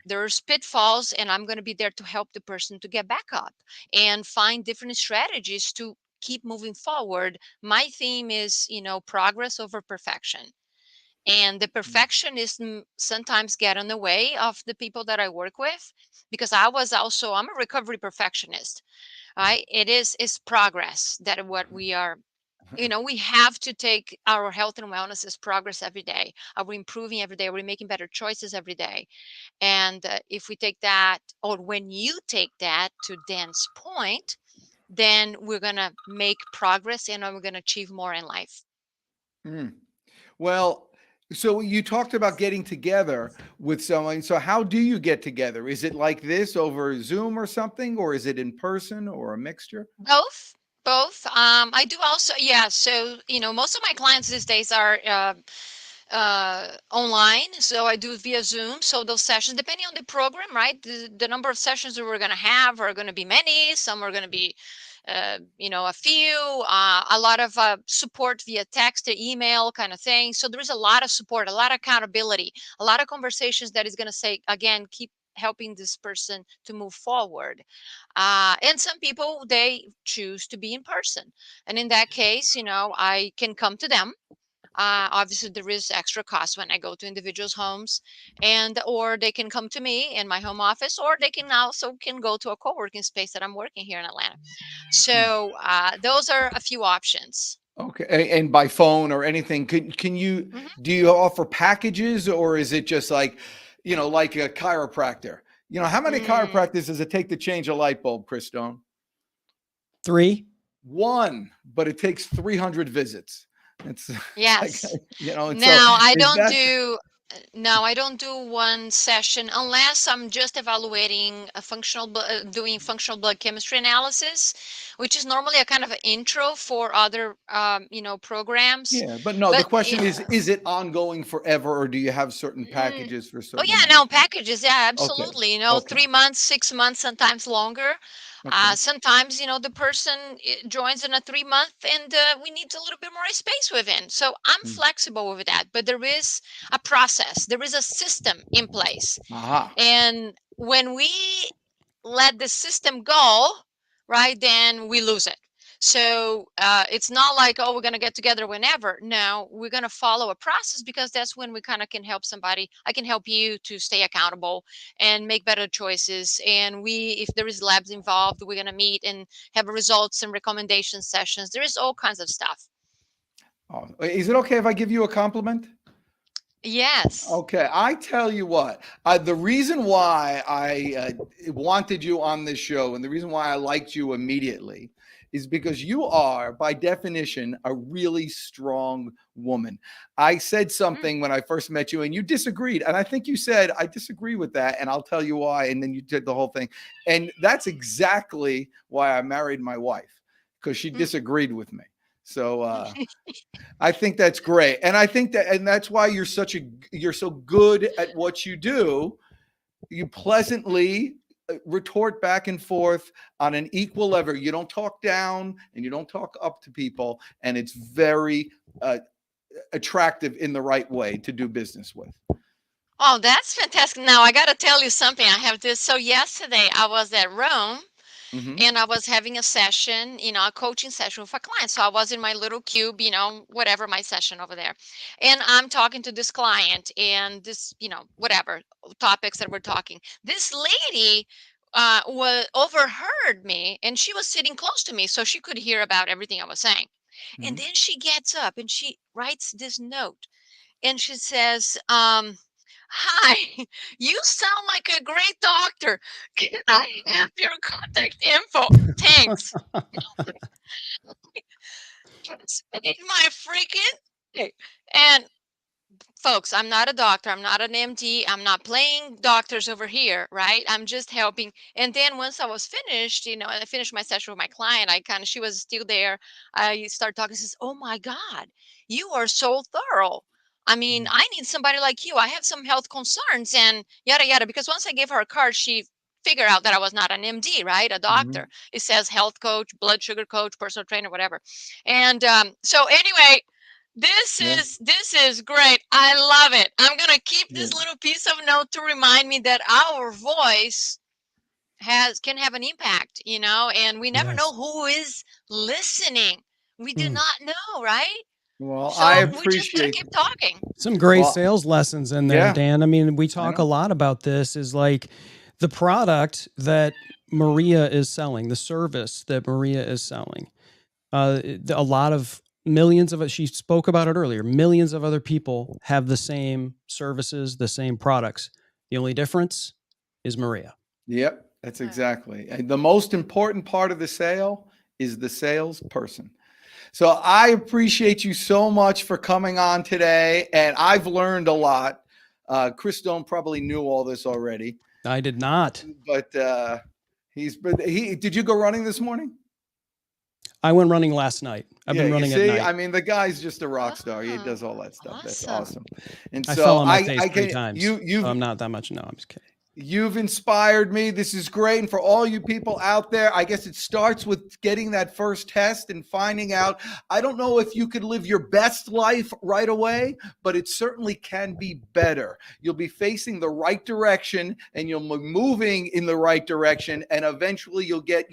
there's pitfalls, and I'm going to be there to help the person to get back up and find different strategies to keep moving forward. My theme is progress over perfection, and the perfectionism sometimes get in the way of the people that I work with, because I'm a recovery perfectionist, right? It's progress that what we are. We have to take our health and wellness as progress every day. Are we improving every day? Are we making better choices every day? And if we take that, or when you take that to Dan's point, then we're going to make progress and we're going to achieve more in life. Mm. Well, so you talked about getting together with someone. So how do you get together? Is it like this over Zoom or something, or is it in person or a mixture? Both. I do also, yeah. So, most of my clients these days are online. So I do via Zoom. So those sessions, depending on the program, right? The number of sessions that we're going to have are going to be many. Some are going to be, a few, a lot of support via text or email kind of thing. So there is a lot of support, a lot of accountability, a lot of conversations that is going to say, again, keep helping this person to move forward. And some people, they choose to be in person. And in that case, I can come to them. Obviously, there is extra cost when I go to individuals' homes, or they can come to me in my home office, or they can go to a co-working space that I'm working here in Atlanta. So those are a few options. Okay. And by phone or anything, can you, do you offer packages, or is it just like, like a chiropractor? How many chiropractors does it take to change a light bulb, Chris Stone? 3. 1, but it takes 300 visits. It's Yes. and Now, so I is don't that- do no, I don't do one session unless I'm just evaluating doing functional blood chemistry analysis, which is normally a kind of an intro for other programs. Yeah, but no, the question is it ongoing forever, or do you have certain packages for Oh certain? yeah, no, packages. Yeah, Okay. absolutely. Okay. 3 months, 6 months, sometimes longer. Okay. Sometimes, the person joins in a 3 month, and we need a little bit more space within. So I'm flexible with that, but there is a process. There is a system in place. Aha. And when we let the system go, right, then we lose it. So it's not like, oh, we're going to get together whenever. No, we're going to follow a process, because that's when we kind of can help somebody. I can help you to stay accountable and make better choices. And if there is labs involved, we're going to meet and have results and recommendation sessions. There is all kinds of stuff. Oh, is it okay if I give you a compliment? Yes. Okay, I tell you what, the reason why I wanted you on this show, and the reason why I liked you immediately, is because you are, by definition, a really strong woman. I said something when I first met you, and you disagreed. And I think you said, I disagree with that, and I'll tell you why. And then you did the whole thing. And that's exactly why I married my wife, because she disagreed with me. So I think that's great. And I think that's why you're so good at what you do. You pleasantly retort back and forth on an equal level. You don't talk down and you don't talk up to people. And it's very attractive in the right way to do business with. Oh, that's fantastic. Now, I got to tell you something. I have this. So yesterday I was at Rome. And I was having a session, a coaching session with a client. So I was in my little cube, whatever, my session over there. And I'm talking to this client, and this, whatever topics that we're talking. This lady overheard me, and she was sitting close to me, so she could hear about everything I was saying. And then she gets up and she writes this note, and she says, hi, you sound like a great doctor. Can I have your contact info? Thanks. It's my freaking. And folks, I'm not a doctor. I'm not an MD. I'm not playing doctors over here, right? I'm just helping. And then once I was finished, I finished my session with my client. She was still there. I started talking. She says, oh my God, you are so thorough. I mean, I need somebody like you. I have some health concerns and yada, yada. Because once I gave her a card, she figured out that I was not an MD, right? A doctor. It says health coach, blood sugar coach, personal trainer, whatever. And so anyway, this is great. I love it. I'm going to keep this little piece of note to remind me that our voice can have an impact, and we never know who is listening. We do not know, right? Well, So I we just gotta appreciate keep talking. Some great sales lessons in there, Yeah. Dan. I mean, we talk a lot about this, is like the product that Maria is selling, the service that Maria is selling. A lot of millions of it, she spoke about it earlier, millions of other people have the same services, the same products. The only difference is Maria. Yep, that's exactly. And the most important part of the sale is the salesperson. So I appreciate you so much for coming on today. And I've learned a lot. Chris Stone probably knew all this already. I did not. But did you go running this morning? I went running last night. I've been running at night. I mean, the guy's just a rock star. He does all that stuff. That's awesome. And I so fell on my face 3 times. I'm not that much. No, I'm just kidding. You've inspired me. This is great. And for all you people out there, I guess it starts with getting that first test and finding out. I don't know if you could live your best life right away, but it certainly can be better. You'll be facing the right direction and you'll be moving in the right direction. And eventually you'll get,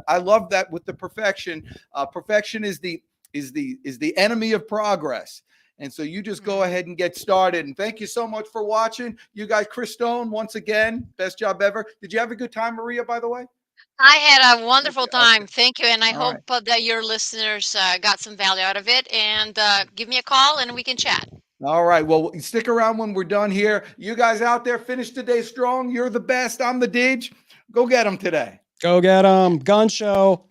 I love that with the perfection. Perfection is the enemy of progress. And so you just go ahead and get started. And thank you so much for watching. You guys, Chris Stone, once again, best job ever. Did you have a good time, Maria, by the way? I had a wonderful time. Okay. Thank you. And I All hope that your listeners got some value out of it. And give me a call and we can chat. All right. Well, stick around when we're done here. You guys out there, finish today strong. You're the best. I'm the Deej. Go get them today. Go get them. Gun show.